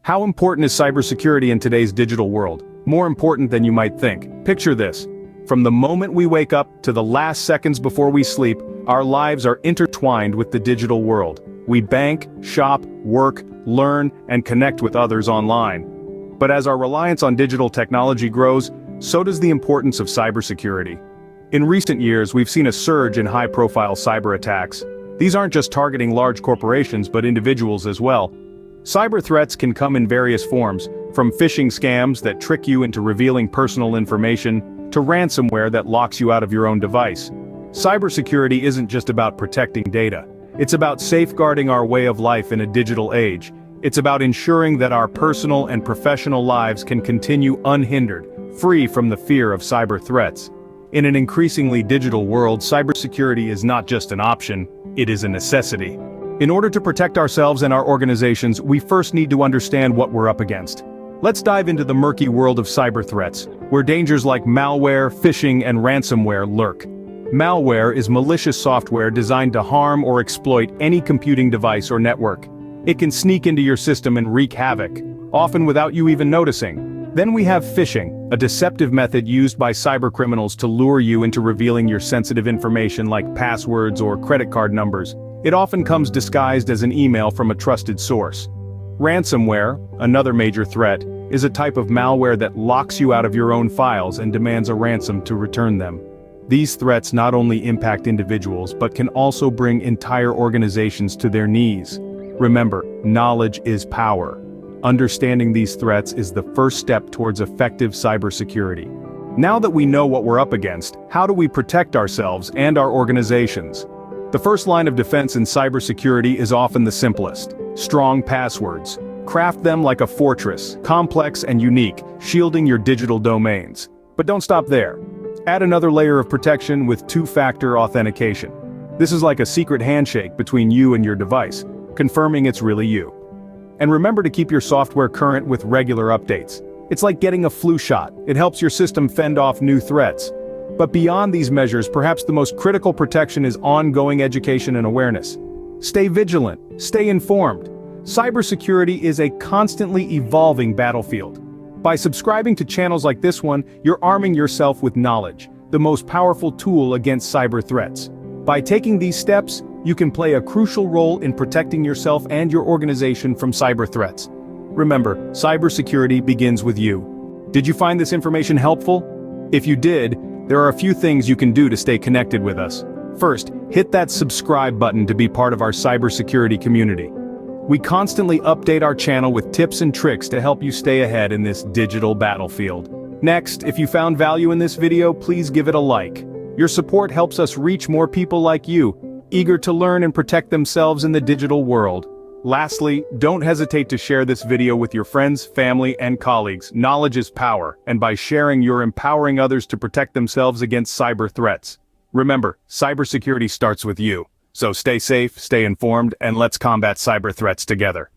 How important is cybersecurity in today's digital world? More important than you might think. Picture this. From the moment we wake up to the last seconds before we sleep, our lives are intertwined with the digital world. We bank, shop, work, learn, and connect with others online. But as our reliance on digital technology grows, so does the importance of cybersecurity. In recent years, we've seen a surge in high-profile cyber attacks. These aren't just targeting large corporations but individuals as well. Cyber threats can come in various forms, from phishing scams that trick you into revealing personal information, to ransomware that locks you out of your own device. Cybersecurity isn't just about protecting data. It's about safeguarding our way of life in a digital age. It's about ensuring that our personal and professional lives can continue unhindered, free from the fear of cyber threats. In an increasingly digital world, cybersecurity is not just an option, it is a necessity. In order to protect ourselves and our organizations, we first need to understand what we're up against. Let's dive into the murky world of cyber threats, where dangers like malware, phishing, and ransomware lurk. Malware is malicious software designed to harm or exploit any computing device or network. It can sneak into your system and wreak havoc, often without you even noticing. Then we have phishing, a deceptive method used by cybercriminals to lure you into revealing your sensitive information like passwords or credit card numbers. It often comes disguised as an email from a trusted source. Ransomware, another major threat, is a type of malware that locks you out of your own files and demands a ransom to return them. These threats not only impact individuals but can also bring entire organizations to their knees. Remember, knowledge is power. Understanding these threats is the first step towards effective cybersecurity. Now that we know what we're up against, how do we protect ourselves and our organizations? The first line of defense in cybersecurity is often the simplest: strong passwords. Craft them like a fortress, complex and unique, shielding your digital domains. But don't stop there. Add another layer of protection with two-factor authentication. This is like a secret handshake between you and your device, confirming it's really you. And remember to keep your software current with regular updates. It's like getting a flu shot. It helps your system fend off new threats. But beyond these measures, perhaps the most critical protection is ongoing education and awareness. Stay vigilant, stay informed. Cybersecurity is a constantly evolving battlefield. By subscribing to channels like this one, you're arming yourself with knowledge, the most powerful tool against cyber threats. By taking these steps, you can play a crucial role in protecting yourself and your organization from cyber threats. Remember, cybersecurity begins with you. Did you find this information helpful? If you did, there are a few things you can do to stay connected with us. First, hit that subscribe button to be part of our cybersecurity community. We constantly update our channel with tips and tricks to help you stay ahead in this digital battlefield. Next, if you found value in this video, please give it a like. Your support helps us reach more people like you, eager to learn and protect themselves in the digital world. Lastly, don't hesitate to share this video with your friends, family, and colleagues. Knowledge is power, and by sharing, you're empowering others to protect themselves against cyber threats. Remember, cybersecurity starts with you. So stay safe, stay informed, and let's combat cyber threats together.